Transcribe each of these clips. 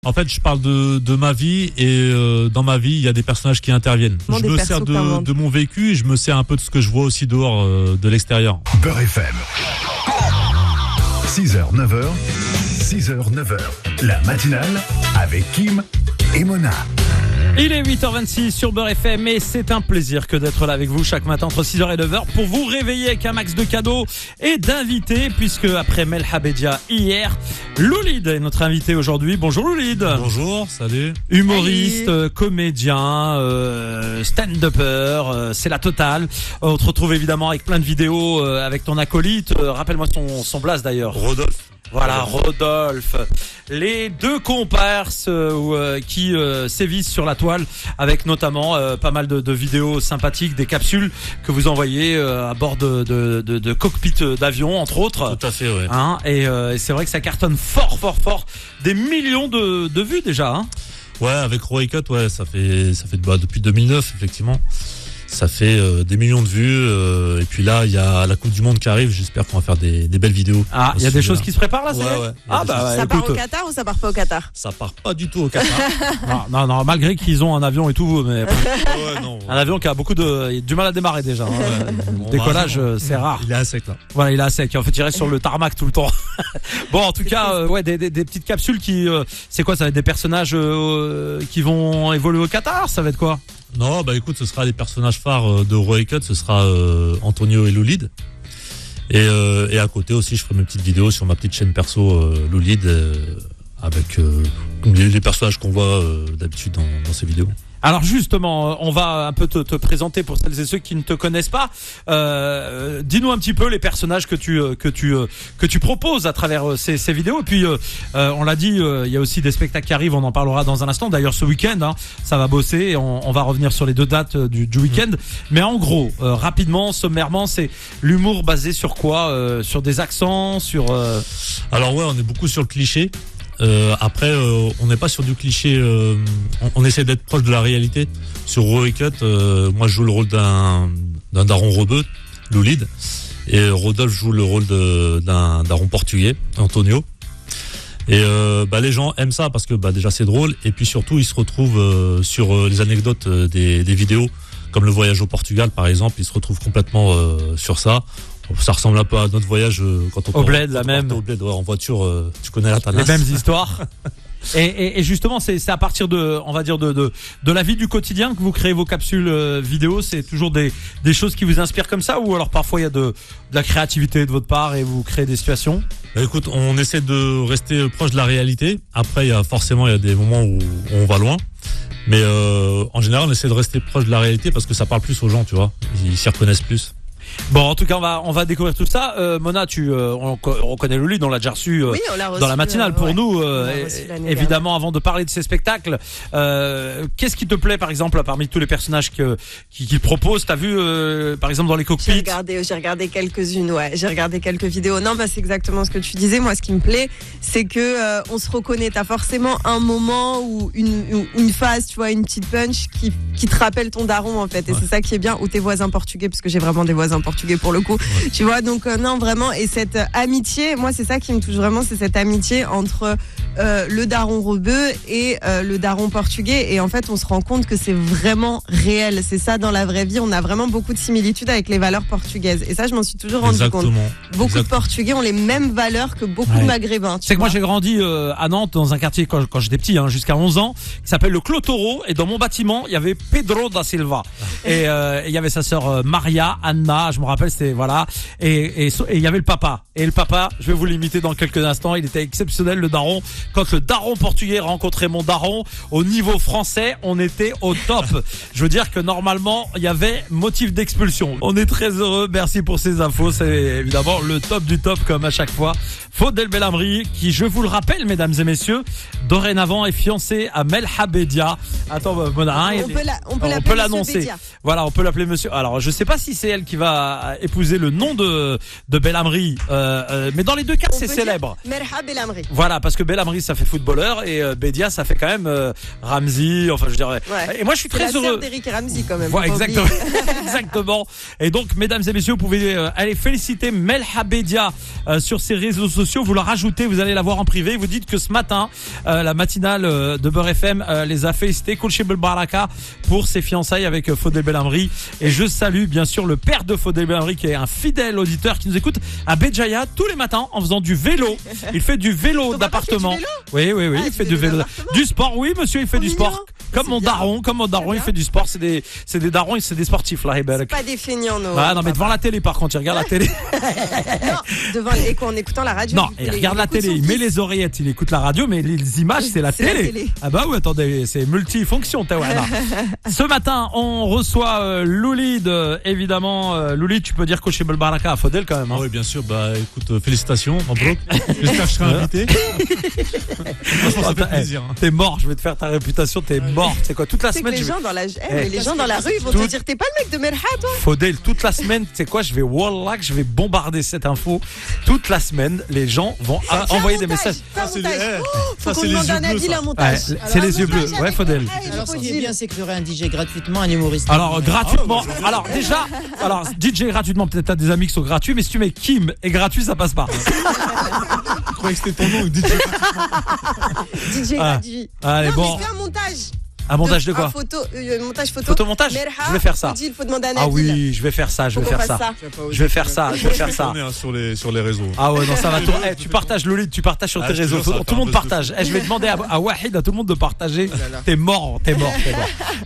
En fait, je parle de ma vie et dans ma vie, il y a des personnages qui interviennent. Je me sers de mon vécu et je me sers un peu de ce que je vois aussi dehors de l'extérieur. Beurre FM. 6h, 9h, 6h, 9h. La matinale avec Kim et Mona. Il est 8h26 sur Beurre FM et c'est un plaisir que d'être là avec vous chaque matin entre 6h et 9h pour vous réveiller avec un max de cadeaux et d'invités, puisque après Mel Habedia hier, Loulid est notre invité aujourd'hui. Bonjour Loulid. Bonjour, salut. Humoriste, comédien, stand-upper, c'est la totale. On te retrouve évidemment avec plein de vidéos avec ton acolyte. Rappelle-moi son blaze d'ailleurs. Rodolphe. Voilà, Rodolphe. Les deux comparses qui sévissent sur la toile, avec notamment pas mal de vidéos sympathiques, des capsules que vous envoyez à bord de cockpit d'avion, entre autres. Tout à fait, ouais. Hein, et c'est vrai que ça cartonne fort. Des millions de vues déjà. Hein. Ouais, avec Roy Cut, ouais, ça fait depuis 2009, effectivement. Ça fait des millions de vues et puis là il y a la Coupe du Monde qui arrive. J'espère qu'on va faire des belles vidéos. Ah, il y a des choses qui se préparent là, c'est ouais. Ah bah ça écoute, part au Qatar ou ça part pas au Qatar? Ça part pas du tout au Qatar. non, malgré qu'ils ont un avion et tout, mais Ouais, non. un avion qui a du mal à démarrer déjà. Hein. Bon, Décollage, c'est rare. Il est à sec là. Voilà, il est à sec. En fait, il reste sur le tarmac tout le temps. Bon, en tout cas, ouais, des petites capsules qui, c'est quoi? Ça va être des personnages qui vont évoluer au Qatar. Ça va être quoi? Non, bah écoute, ce sera les personnages phares de Roy Cut, ce sera Antonio et Loulid. Et à côté aussi, je ferai mes petites vidéos sur ma petite chaîne perso Loulid avec les personnages qu'on voit d'habitude dans ces vidéos. Alors justement, on va un peu te présenter pour celles et ceux qui ne te connaissent pas. Dis-nous un petit peu les personnages que tu proposes à travers ces vidéos. Et puis on l'a dit, il y a aussi des spectacles qui arrivent. On en parlera dans un instant. D'ailleurs, ce week-end, hein, ça va bosser. Et on va revenir sur les deux dates du week-end. Mais en gros, rapidement, sommairement, c'est l'humour basé sur quoi? Sur des accents, sur. Alors ouais, on est beaucoup sur le cliché. Après, on n'est pas sur du cliché. On essaie d'être proche de la réalité. Sur Roy Cut, moi je joue le rôle d'un daron rebeu, Loulid, et Rodolphe joue le rôle d'un daron portugais, Antonio. Et les gens aiment ça parce que déjà c'est drôle, et puis surtout ils se retrouvent sur les anecdotes des vidéos, comme le voyage au Portugal par exemple. Ils se retrouvent complètement sur ça. Ça ressemble un peu à notre voyage quand on au bled, la même. Au bled, ouais, en voiture, tu connais la Thanas. Les mêmes histoires. Et justement, c'est à partir de, on va dire de la vie du quotidien que vous créez vos capsules vidéo. C'est toujours des choses qui vous inspirent comme ça, ou alors parfois il y a de la créativité de votre part et vous créez des situations? Écoute, on essaie de rester proche de la réalité. Après, il y a des moments où on va loin. Mais en général, on essaie de rester proche de la réalité parce que ça parle plus aux gens, tu vois. Ils s'y reconnaissent plus. Bon, en tout cas, on va découvrir tout ça. Mona, on reconnaît Loulid, on l'a déjà reçu, oui, on l'a reçu dans la matinale pour nous. Évidemment, dernière. avant de parler de ces spectacles, qu'est-ce qui te plaît, par exemple, parmi tous les personnages qu'il propose? T'as vu, par exemple, dans les cockpits? J'ai regardé quelques-unes, ouais. J'ai regardé quelques vidéos. Non, c'est exactement ce que tu disais. Moi, ce qui me plaît, c'est que on se reconnaît. T'as forcément un moment ou une phase, tu vois, une petite punch qui te rappelle ton daron, en fait. Et c'est ça qui est bien. Ou tes voisins portugais, parce que j'ai vraiment des voisins portugais pour le coup, tu vois, donc non, vraiment. Et cette amitié, moi c'est ça qui me touche vraiment, c'est cette amitié entre le daron rebeu et le daron portugais. Et en fait on se rend compte que c'est vraiment réel, c'est ça dans la vraie vie. On a vraiment beaucoup de similitudes avec les valeurs portugaises, et ça je m'en suis toujours rendu compte. Beaucoup de Portugais ont les mêmes valeurs que beaucoup de Maghrébins. C'est que moi j'ai grandi à Nantes dans un quartier quand j'étais petit, hein, jusqu'à 11 ans, qui s'appelle le Clos Taureau, et dans mon bâtiment il y avait Pedro da Silva et il y avait sa sœur Maria, Anna, je me rappelle, c'était voilà, et il y avait le papa. Et le papa, je vais vous l'imiter dans quelques instants, il était exceptionnel, le daron. Quand le daron portugais rencontrait mon daron, au niveau français, on était au top. Je veux dire que normalement, il y avait motif d'expulsion. On est très heureux, merci pour ces infos, c'est évidemment le top du top comme à chaque fois. Faudel Belhamri, qui, je vous le rappelle, mesdames et messieurs, dorénavant est fiancé à Mel Habedia. Attends, Mona, on peut on peut l'annoncer. Bédia. Voilà, on peut l'appeler monsieur. Alors, je sais pas si c'est elle qui va a épousé le nom de Belhamri, mais dans les deux cas, On c'est peut dire célèbre. Merha Belhamri. Voilà, parce que Belhamri, ça fait footballeur et Bedia, ça fait quand même Ramzi. Enfin, je dirais. Ouais. Et moi, je suis C'est très la heureux. sœur d'Eric et Ramsey quand même. Voilà, faut pas exactement. oublier. Exactement. Et donc, mesdames et messieurs, vous pouvez aller féliciter Melha Bedia sur ses réseaux sociaux. Vous la rajoutez, vous allez la voir en privé. Vous dites que ce matin, la matinale de Beurre FM les a félicités. Koulchi Belbaraka pour ses fiançailles avec Fodel Belhamri. Et je salue bien sûr le père de Fodel Belhamri qui est un fidèle auditeur qui nous écoute à Béjaïa tous les matins en faisant du vélo. Il fait du vélo Ton papa d'appartement. fait du vélo Oui, Ah, il fait du vélo. d'appartement. Du sport, oui, monsieur, il fait Trop du mignon. sport. Comme C'est mon bien. daron, il bien. fait du sport. C'est des darons et c'est des sportifs là. Pas des feignants, non. Ah non, mais devant la télé par contre, il regarde la télé. Non, devant en écoutant la radio. Non, du coup, il regarde la écoute télé, son il met fils. les oreillettes, il écoute la radio, mais les images, c'est la C'est la télé. télé. Ah bah oui, attendez, c'est multifonction, Tawana. Ce matin, on reçoit Loulid, évidemment. Loulid, tu peux dire Koché Belbaraka à Fodel quand même. Hein. Ah oui, bien sûr. Bah, écoute, félicitations, Mabrouk. J'espère que je serai invité. Franchement, ça fait plaisir. Hein. T'es mort, je vais te faire ta réputation, t'es mort. C'est quoi, toute la C'est que semaine, les je vais... gens dans la, mais les gens dans la rue, ils vont Tout- te dire, t'es pas le mec de Merha, toi? Fodel, toute la semaine, tu sais quoi, je vais Wallah, que je vais bombarder cette info. Toute la semaine, les gens vont Fais un envoyer des montage, messages. fais un Ça, c'est montage. les- Faut ça, qu'on c'est les demande à yeux bleus, Nabil ça. un montage. Ouais, Alors, c'est un les yeux montage bleus. Ouais, avec Fodel. Merha et Alors, ce qui est Fodil. bien, c'est qu'il y aurait un DJ gratuitement, un humoriste. Alors gratuitement, alors déjà, alors DJ gratuitement, peut-être t'as des amis qui sont gratuits, mais si tu mets Kim et gratuit, ça passe pas. Je croyais que c'était ton nom. DJ. DJ Ah. gratuit. Allez, Non, bon, mais fais un montage. un montage de quoi? Montage photo. Photomontage. Merha, Je vais faire ça. Fodil, faut demander à Ah Nabil. oui, je vais faire ça, je Faut vais qu'on faire fasse ça. ça. Je vais faire ça, je vais faire ça. On est, hein, sur les réseaux. Ah ouais, non, ça va tourner. Tu partages Lolid, tu partages sur Ah, tes je te réseaux. jure, ça va Tout faire le monde un buzz de partage. Je vais demander à Wahid, à tout le monde de partager. T'es mort.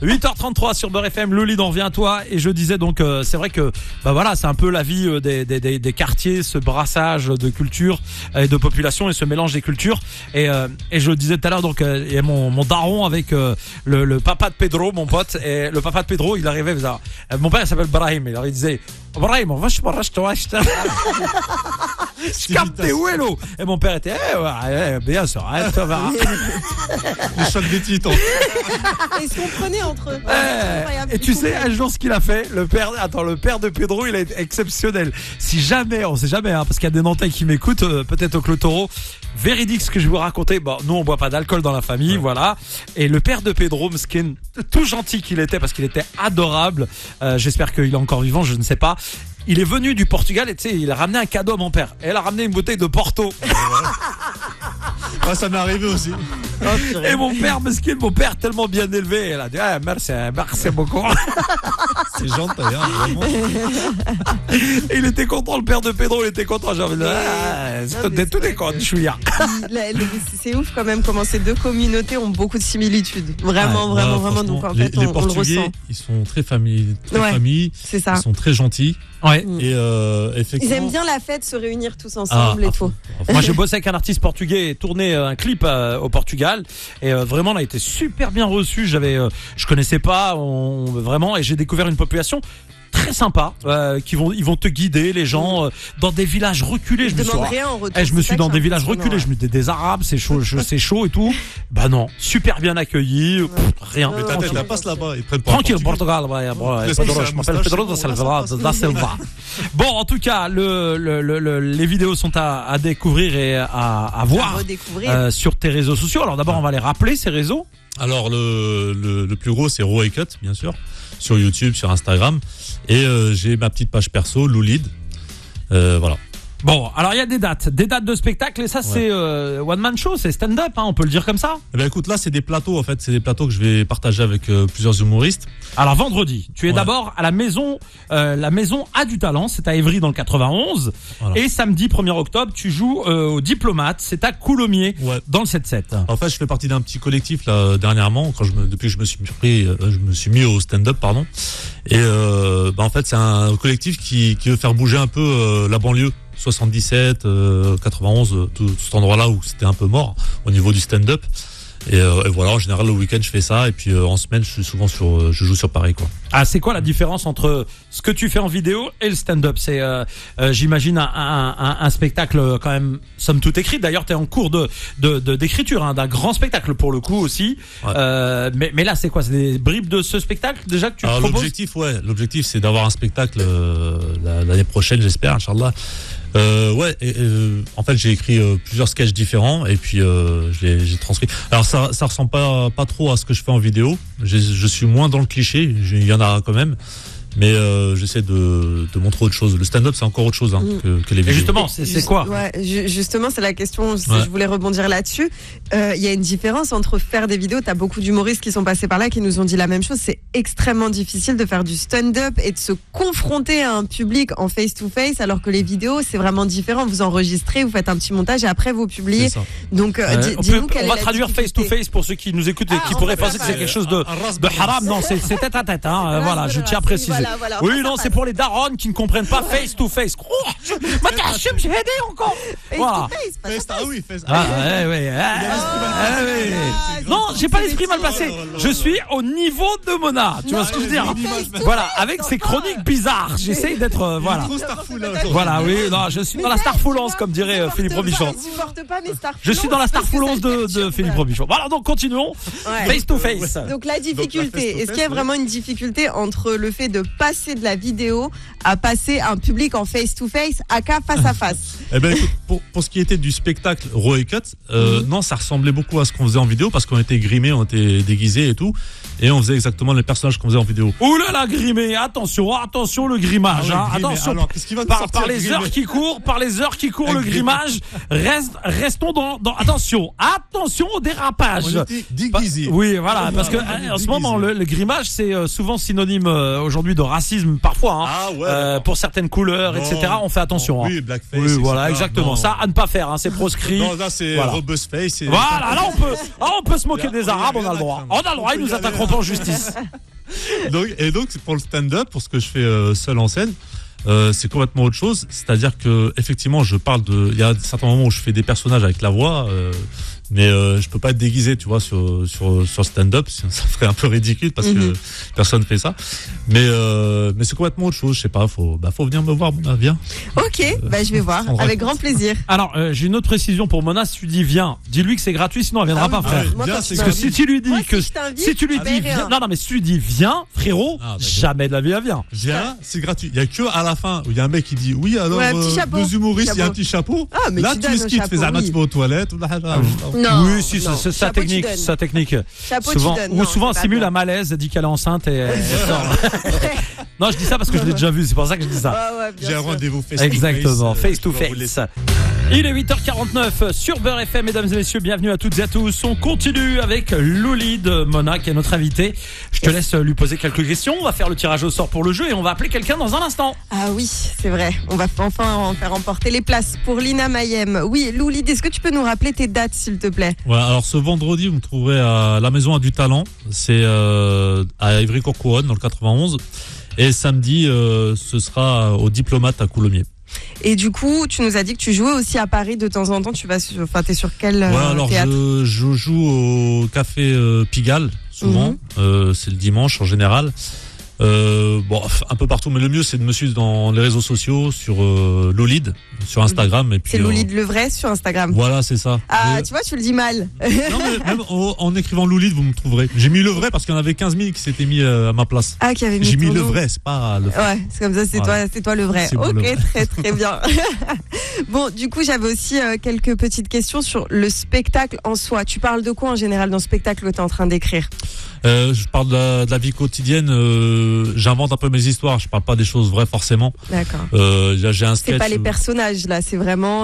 8h33 sur Beurre FM. Lolid, on revient à toi. Et je disais donc, c'est vrai que, bah voilà, c'est un peu la vie des quartiers, ce brassage de culture et de population et ce mélange des cultures. Et je disais tout à l'heure, donc, il y a mon daron avec le papa de Pedro, mon pote. Et le papa de Pedro, il arrivait, il faisait, mon père, il s'appelle Brahim. Il disait, Brahim, on va je capte où est l'eau? Et mon père était, ouais, bien sûr, ça va. Le choc des titans. Et ils se comprenaient entre eux. Et tu sais, un jour, ce qu'il a fait, le père de Pedro, il est exceptionnel. Si jamais, on sait jamais, hein, parce qu'il y a des Nantais qui m'écoutent, peut-être au Clotoro, véridique ce que je vais vous raconter. Bon, nous, on boit pas d'alcool dans la famille, voilà. Et le père de Pedro, Mskin, tout gentil qu'il était, parce qu'il était adorable. J'espère qu'il est encore vivant, je ne sais pas. Il est venu du Portugal et tu sais, il a ramené un cadeau à mon père. Et elle a ramené une bouteille de Porto. Ah, ça m'est arrivé aussi. Et mon père, mesquin, mon père tellement bien élevé, elle a dit, merci beaucoup. C'est gentil, hein, vraiment. Et il était content, le père de Pedro, il était content. J'ai envie de mais tout c'est est content, chouïa. C'est ouf quand même comment ces deux communautés ont beaucoup de similitudes. Vraiment, Ouais, vraiment, ouais, vraiment. franchement, Donc en fait, les on le Portugais, ressent. ils sont très famille, Ouais. ils C'est ça. sont très gentils. Ouais. Et Ils effectivement. aiment bien la fête, se réunir tous ensemble et à tout. fond, à fond. Moi, j'ai bossé avec un artiste portugais et tourné un clip au Portugal. Et vraiment, on a été super bien reçu. Je connaissais pas, vraiment, et j'ai découvert une population très sympa, ils vont te guider, les gens, dans des villages reculés. Je demande rien en retour. Je me c'est suis ça dans qui est des villages impressionnant, reculés, je me dis des Arabes, c'est chaud, c'est chaud et tout. Bah non, super bien accueilli, rien. Ouais, Mais ouais, t'as ouais. passe là-bas, ils prennent pour un Tranquille, Portugais. Portugal, Laisse Pedro, passer je la m'appelle moustache, Pedro c'est da Silva. Bon, en tout cas, les vidéos sont à découvrir et à À voir redécouvrir. sur tes réseaux sociaux. Alors d'abord, on va les rappeler, ces réseaux. Alors le plus gros c'est Raw Cut bien sûr sur YouTube, sur Instagram et j'ai ma petite page perso Loulid. Voilà. Bon, alors il y a des dates de spectacle et ça c'est one man show, c'est stand-up, hein, on peut le dire comme ça. Eh ben écoute, là c'est des plateaux en fait, c'est des plateaux que je vais partager avec plusieurs humoristes. Alors vendredi, tu es Ouais. d'abord à la maison A du Talent, c'est à Évry dans le 91. Voilà. Et samedi 1er octobre, tu joues au Diplomate, c'est à Coulommiers Ouais. dans le 7-7. En fait, je fais partie d'un petit collectif là dernièrement depuis que je me suis mis au stand-up pardon. Et en fait, c'est un collectif qui veut faire bouger un peu la banlieue. 77, 91, tout cet endroit-là où c'était un peu mort au niveau du stand-up. Et voilà, en général le week-end je fais ça et puis en semaine je joue sur Paris quoi. Ah, c'est quoi la différence entre ce que tu fais en vidéo et le stand-up? C'est, j'imagine, un spectacle quand même, somme toute écrit. D'ailleurs, t'es en cours d'écriture, hein, d'un grand spectacle pour le coup aussi. Ouais. Mais là, c'est quoi? C'est des bribes de ce spectacle déjà que tu proposes? L'objectif, c'est d'avoir un spectacle l'année prochaine, j'espère, Inch'Allah. En fait, j'ai écrit plusieurs sketchs différents et puis j'ai transcrit. Alors ça ressemble pas trop à ce que je fais en vidéo. Je suis moins dans le cliché. Il y en a quand même. Mais j'essaie de montrer autre chose. Le stand-up, c'est encore autre chose que les vidéos. Et justement, c'est quoi? Justement, c'est la question. Je voulais rebondir là-dessus. Il y a une différence entre faire des vidéos. T'as beaucoup d'humoristes qui sont passés par là qui nous ont dit la même chose. C'est extrêmement difficile de faire du stand-up et de se confronter à un public en face-to-face, alors que les vidéos, c'est vraiment différent. Vous enregistrez, vous faites un petit montage et après vous publiez. Donc, dis-nous on va traduire face-to-face pour ceux qui nous écoutent et qui pourraient penser que c'est quelque chose de haram. Non, c'est tête à tête. Voilà, je tiens à préciser. Voilà, oui, non, c'est pour les darons qui ne comprennent pas face to face. J'ai aidé encore. Voilà. Non, j'ai pas l'esprit mal placé. Je suis au niveau de Mona. Tu vois ce que je veux dire? Voilà, avec ces chroniques bizarres. J'essaye d'être, voilà. Voilà, oui, non, je suis dans la starfoulance, comme dirait Philippe Robichon. Je suis dans la starfoulance de Philippe Robichon. Voilà, donc continuons. Face to face. Donc la difficulté, est-ce qu'il y a vraiment une difficulté entre le fait de passer de la vidéo à passer un public en face-to-face à face à face? Eh ben, écoute, pour ce qui était du spectacle Raw et Cut, non, ça ressemblait beaucoup à ce qu'on faisait en vidéo parce qu'on était grimés, on était déguisés et tout, et on faisait exactement les personnages qu'on faisait en vidéo. Ouh là là, grimé, attention le grimage, grimé. attention. Alors, qu'est-ce qui va par les heures qui courent, le grimage, restons dans attention au dérapage. On était déguisés. Oui, voilà, parce que en ce moment le grimage c'est souvent synonyme aujourd'hui de racisme parfois, pour certaines couleurs, etc. On fait attention. Oui, blackface. Oui, voilà, exactement. Non. Ça à ne pas faire, hein, c'est proscrit. Non, là c'est robust face. Voilà, là on peut se moquer des Arabes, on a le droit. Ils nous attaqueront pas en justice. donc pour le stand-up, pour ce que je fais seul en scène, c'est complètement autre chose. C'est-à-dire que effectivement, il y a certains moments où je fais des personnages avec la voix. Mais je peux pas être déguisé, tu vois, sur stand-up, ça ferait un peu ridicule parce que personne fait ça. Mais c'est complètement autre chose, je sais pas, faut venir me voir, Mona, viens. Ok, je vais voir, avec grand plaisir. Alors, j'ai une autre précision pour Mona, si tu dis viens, dis-lui que c'est gratuit, sinon elle viendra pas, frère. Parce que si tu lui dis si tu dis viens, frérot, jamais de la vie elle vient. Viens, c'est gratuit. Il y a que à la fin où il y a un mec qui dit oui, alors deux humoristes, il y a un petit chapeau. Là, tu esquives, tu fais un petit peu aux toilettes. Non, oui, si, c'est sa technique. Chapeau, souvent, on simule un malaise, dit qu'elle est enceinte et elle sort. Non, je dis ça parce que je l'ai déjà vu, c'est pour ça que je dis ça. J'ai un rendez-vous face-to-face. Exactement, face-to-face. Il est 8h49 sur Beurre FM, mesdames et messieurs, bienvenue à toutes et à tous. On continue avec Loulid Mona, qui est notre invitée. Je te laisse lui poser quelques questions. On va faire le tirage au sort pour le jeu et on va appeler quelqu'un dans un instant. Ah oui, c'est vrai. On va enfin en faire emporter les places pour Lina Mayem. Oui, Loulid, est-ce que tu peux nous rappeler tes dates, s'il te plaît? Ouais, alors ce vendredi, vous me trouverez à la Maison à du Talent. C'est à Ivry-Courcouronnes, dans le 91. Et samedi, ce sera au Diplomate à Coulommiers. Et du coup, tu nous as dit que tu jouais aussi à Paris de temps en temps. T'es sur quel théâtre? Je joue au Café Pigalle, souvent. C'est le dimanche, en général. Un peu partout, mais le mieux c'est de me suivre dans les réseaux sociaux, sur Loulid, sur Instagram. Et puis, c'est Loulid le vrai sur Instagram. Voilà, c'est ça. Ah, tu vois, tu le dis mal. Non, mais même en écrivant Loulid, vous me trouverez. J'ai mis le vrai parce qu'il y en avait 15 000 qui s'étaient mis à ma place. Ah, qui avait mis. J'ai mis le vrai, c'est pas le vrai. Ouais, c'est comme ça, c'est toi le vrai. Ok, le vrai. Très bien. Bon, du coup, j'avais aussi quelques petites questions sur le spectacle en soi. Tu parles de quoi en général dans le spectacle que tu es en train d'écrire? Je parle de la vie quotidienne. J'invente un peu mes histoires. Je parle pas des choses vraies forcément. D'accord. J'ai un sketch. C'est pas les personnages là, c'est vraiment.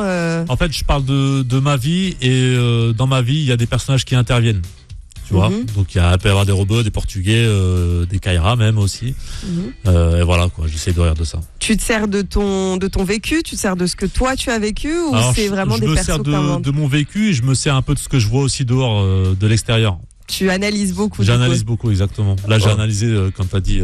En fait, je parle de ma vie et dans ma vie, il y a des personnages qui interviennent. Tu vois. Donc il peut y avoir des robots, des Portugais, des Kairas même aussi. Et voilà quoi. J'essaie de rire de ça. Tu te sers de ton vécu, tu te sers de ce que toi tu as vécu ou c'est vraiment des persos que t'inventes? Je me sers de mon vécu et je me sers un peu de ce que je vois aussi dehors, de l'extérieur. Tu analyses beaucoup. J'analyse beaucoup, exactement. Là, j'ai analysé quand tu as dit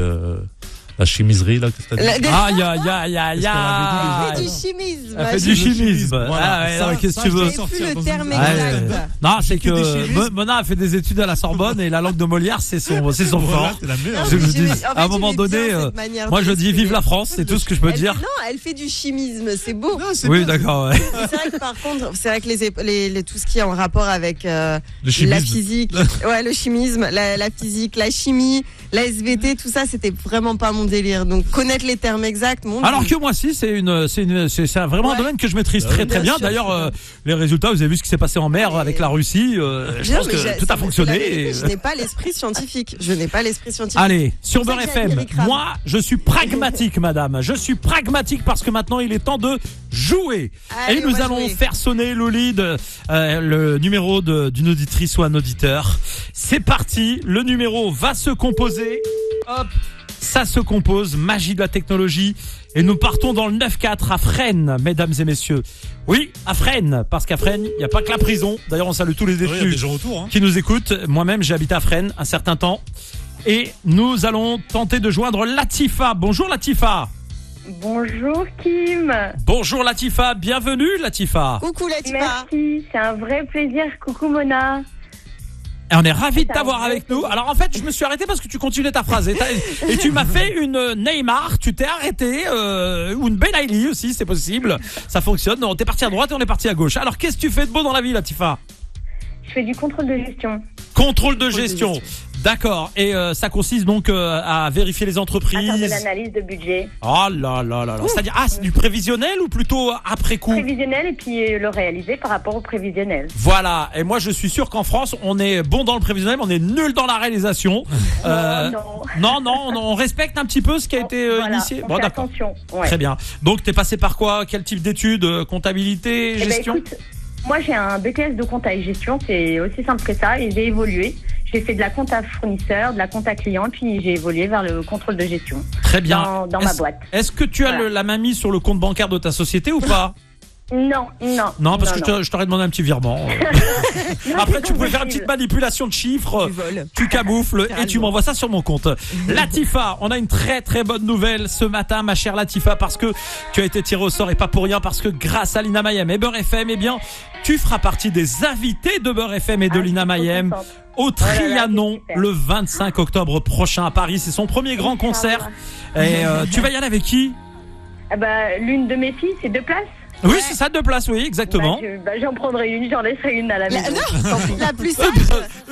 La chimiserie, là, qu'est-ce que t'as dit? Aïe, aïe, aïe, aïe, Qu'est-ce qu'on avait Elle dit fait du chimisme. Elle fait du chimisme. Voilà. Ah ouais, Ça, non, qu'est-ce que tu ça, veux? je J'ai plus le terme Ah, exact. Non, c'est Que des que chimistes. Mona a fait des études à la Sorbonne et la langue de Molière, c'est son fort. C'est la meilleure. Non, Je mais vous j'aimais- dis, en fait, à un moment j'aimais donné, bien cette manière moi de je dis l'exprimer. vive la France, c'est tout ce que je peux dire. Non, elle fait du chimisme, c'est beau. Non, c'est Oui, bien. d'accord. Ouais. C'est vrai que par contre, c'est vrai que tout ce qui est en rapport avec Le la chimisme. physique, ouais, le chimisme, la physique, la chimie, la SVT, tout ça, c'était vraiment pas mon délire. Donc connaître les termes exacts, mon Alors Dieu. que moi si, c'est vraiment un Ouais. domaine que je maîtrise très très Bien bien. sûr, D'ailleurs, c'est bien. les résultats, vous avez vu ce qui s'est passé en mer avec la Russie. Je Non, pense mais que tout a c'est la fonctionné. vérité, et- Je n'ai pas l'esprit scientifique. Je n'ai pas l'esprit scientifique. Allez, sur C'est pour Beurre ça que j'ai FM, Eric Ram. moi je suis pragmatique, madame. Je suis pragmatique parce que maintenant il est temps de jouer. Allez, Et on nous va allons jouer. faire sonner le lead, le numéro d'une auditrice ou un auditeur. C'est parti, le numéro va se composer. Hop, ça se compose, magie de la technologie. Et nous partons dans le 9-4 à Fresnes, mesdames et messieurs. Oui, à Fresnes, parce qu'à Fresnes, il n'y a pas que la prison. D'ailleurs, on salue tous les Oui, il y a des détenus gens autour. Hein. qui nous écoutent. Moi-même, j'ai habité à Fresnes un certain temps. Et nous allons tenter de joindre Latifa. Bonjour Latifa. Bonjour Kim. Bonjour Latifa, bienvenue Latifa. Coucou Latifa. Merci, c'est un vrai plaisir. Coucou Mona. Et on est ravis de C'est un t'avoir vrai avec nous. plaisir. Alors en fait, je me suis arrêté parce que tu continuais ta phrase. Et tu m'as fait une Neymar, tu t'es arrêté, ou une Ben Ailey aussi, c'est possible. Ça fonctionne. Non, t'es parti à droite et on est parti à gauche. Alors qu'est-ce que tu fais de beau dans la vie Latifa? Je fais du contrôle de gestion. Contrôle de gestion. D'accord. Et ça consiste donc à vérifier les À faire de entreprises. l'analyse de budget Oh là là là là. C'est-à-dire, c'est du prévisionnel ou plutôt après coup? prévisionnel et puis le réaliser par rapport au prévisionnel. Voilà, et moi je suis sûr qu'en France, on est bon dans le prévisionnel, mais on est nul dans la réalisation. Non. Non, on respecte un petit peu ce qui a été Voilà, initié. on Bon, fait d'accord. attention. Ouais. Très bien. Donc, t'es passé par quoi? Quel type d'études? Comptabilité, Eh ben, gestion? écoute, moi j'ai un BTS de compta et gestion, c'est aussi simple que ça, et j'ai évolué. J'ai fait de la compta fournisseur, de la compta client, puis j'ai évolué vers le contrôle de gestion Très bien. dans ma boîte. Est-ce que tu as Voilà. la main mise sur le compte bancaire de ta société ou pas? Non. Non, parce que je t'aurais demandé un petit virement. Après, tu pouvais faire une petite manipulation de chiffres. Du vol. Tu camoufles et tu Littéralement. m'envoies ça sur mon compte. Latifa, on a une très très bonne nouvelle ce matin, ma chère Latifa, parce que tu as été tirée au sort et pas pour rien, parce que grâce à Lina Mayem et Beurre FM, eh bien, tu feras partie des invités de Beurre FM et de Lina Mayem au Trianon super. le 25 octobre prochain à Paris. C'est son premier grand concert. Et tu vas y aller avec qui? L'une de mes filles, c'est 2 places. Oui, c'est ça, 2 places, oui, exactement. J'en prendrai une, j'en laisserai une à la maison. La plus sage.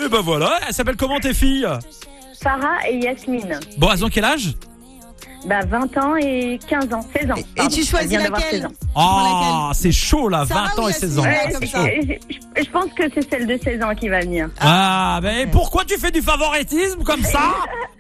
Et ben voilà, elle s'appelle comment tes filles? Farah et Yasmine. Bon, elles ont quel âge? 20 ans et 15 ans, 16 ans. Et tu choisis Elle vient d'avoir laquelle? 16 ans. Ah, c'est chaud là, Sarah 20 ans ou et 16 ans. Yasmine? Ouais, comme ça. je pense que c'est celle de 16 ans qui va venir. Ah, mais pourquoi tu fais du favoritisme comme ça?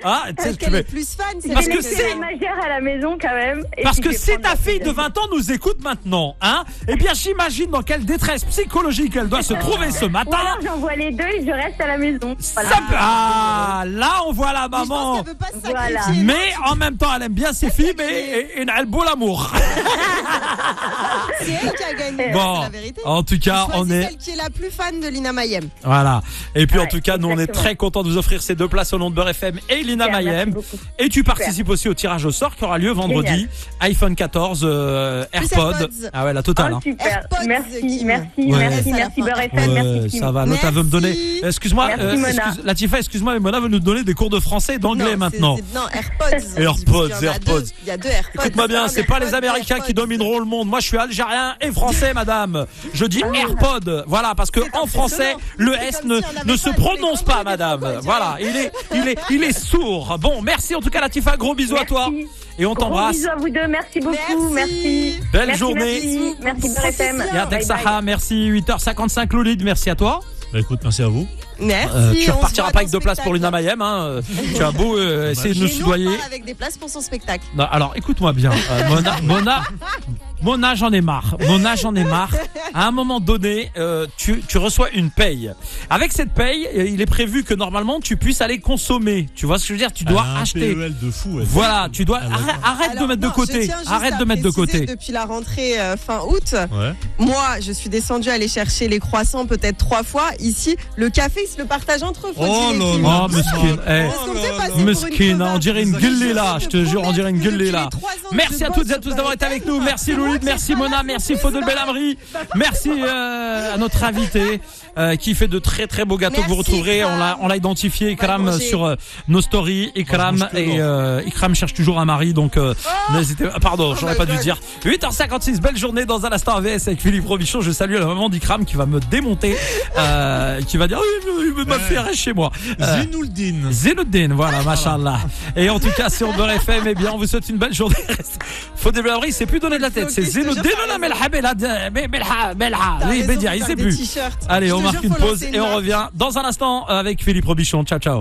Ah, tu sais, Parce tu qu'elle mets- est plus fan. C'est Parce J'ai que laissé c'est- la majeure à la maison quand même. Et Parce puis que je vais si prendre ta la fille de petite. 20 ans nous écoute maintenant, hein, eh bien j'imagine dans quelle détresse psychologique elle doit se trouver ce Ou matin. alors j'envoie les deux et je reste à la maison. Voilà. Ça peut- Ah, là on voit la Mais je pense maman. qu'elle veut pas se Voilà. sacrifier. Mais en même temps, elle aime bien ses filles, mais elle a le beau l'amour. C'est elle qui a gagné. Bon, C'est la vérité. en tout cas, on Choisis est celle qui est la plus fan de Lina Mayem. voilà. Et puis en Ouais, tout cas, nous on est exactement. très contents de vous offrir ces 2 places au nom de Beurre FM et Lina Super, Mayem. merci beaucoup. Et tu participes aussi au tirage au sort qui aura lieu vendredi. Génial. iPhone 14, AirPods. AirPods. Ah ouais, la totale. Oh, hein. super. AirPods, Merci, Kim. merci, Ouais. merci, Ça, merci la Beurre fin. FM, merci Kim. Ça va, Lota veut me donner. Merci. Excuse-moi, Merci, Mona. Latifa, excuse-moi, mais Mona veut nous donner des cours de français et d'anglais Non, maintenant. Non, AirPods. AirPods, Il y en a AirPods. deux. Il y a 2 AirPods. Écoute-moi bien, Un c'est pas les AirPod, Américains qui AirPods. domineront le monde. Moi, je suis algérien et français, madame. Je dis AirPod. Voilà, parce que en français, le C'est S comme ne, si on avait ne se pas- prononce mais pas, comment madame. il est Voilà, il est sourd. Bon, merci en tout cas, Latifa. Gros bisous à toi. Merci. Et on Gros t'embrasse. bisous à vous deux, merci beaucoup, merci. Belle Merci, journée. Merci Beurre FM. Yadek Bye Saha, bye. merci. 8h55, Loulid, merci à toi. Bah, écoute, merci à vous. Merci. Tu on se repartiras voit pas avec dans 2 places pour Lina spectacle. Mayem. Hein. Tu as beau essayer de nous Et nous, on soudoyer. part avec des places pour son spectacle. Non, alors écoute-moi bien, Mona, j'en ai marre. Mona, j'en ai marre. À un moment donné, tu reçois une paye. Avec cette paye, il est prévu que normalement tu puisses aller consommer. Tu vois ce que je veux dire? Tu dois acheter. PEL de fou. Voilà, tu dois arrête de mettre de côté. Arrête de mettre de côté. Depuis la rentrée fin août, Ouais. moi, je suis descendue aller chercher les croissants peut-être 3 fois. Ici, le café, ils se le partagent entre eux. Oh, mesquine. Mesquine, on dirait une gueule là. Je te jure, on dirait une gueule là. Merci à toutes et à tous d'avoir été avec nous. Merci Loulid, merci Mona, merci Faudel Belhamri. Merci à notre invité qui fait de très très beaux gâteaux que vous retrouverez. On l'a identifié, Ikram, sur nos stories. Ikram et Ikram cherche toujours un mari, donc n'hésitez pas. Pardon, j'aurais pas dû dire. 8h56, belle journée dans un instant AVS avec Philippe Robichon. Je salue la maman d'Ikram qui va me démonter, qui va dire il m'a fait arrêter chez moi. Zenoudine, voilà, machallah. Et en tout cas sur Beurre FM, eh bien on vous souhaite une belle journée. Faudel Belhamri, c'est plus donné de la tête, c'est Zenoudine ou la Melha, il sait plus. Allez, on marque une pause et on revient dans un instant avec Philippe Robichon. Ciao ciao.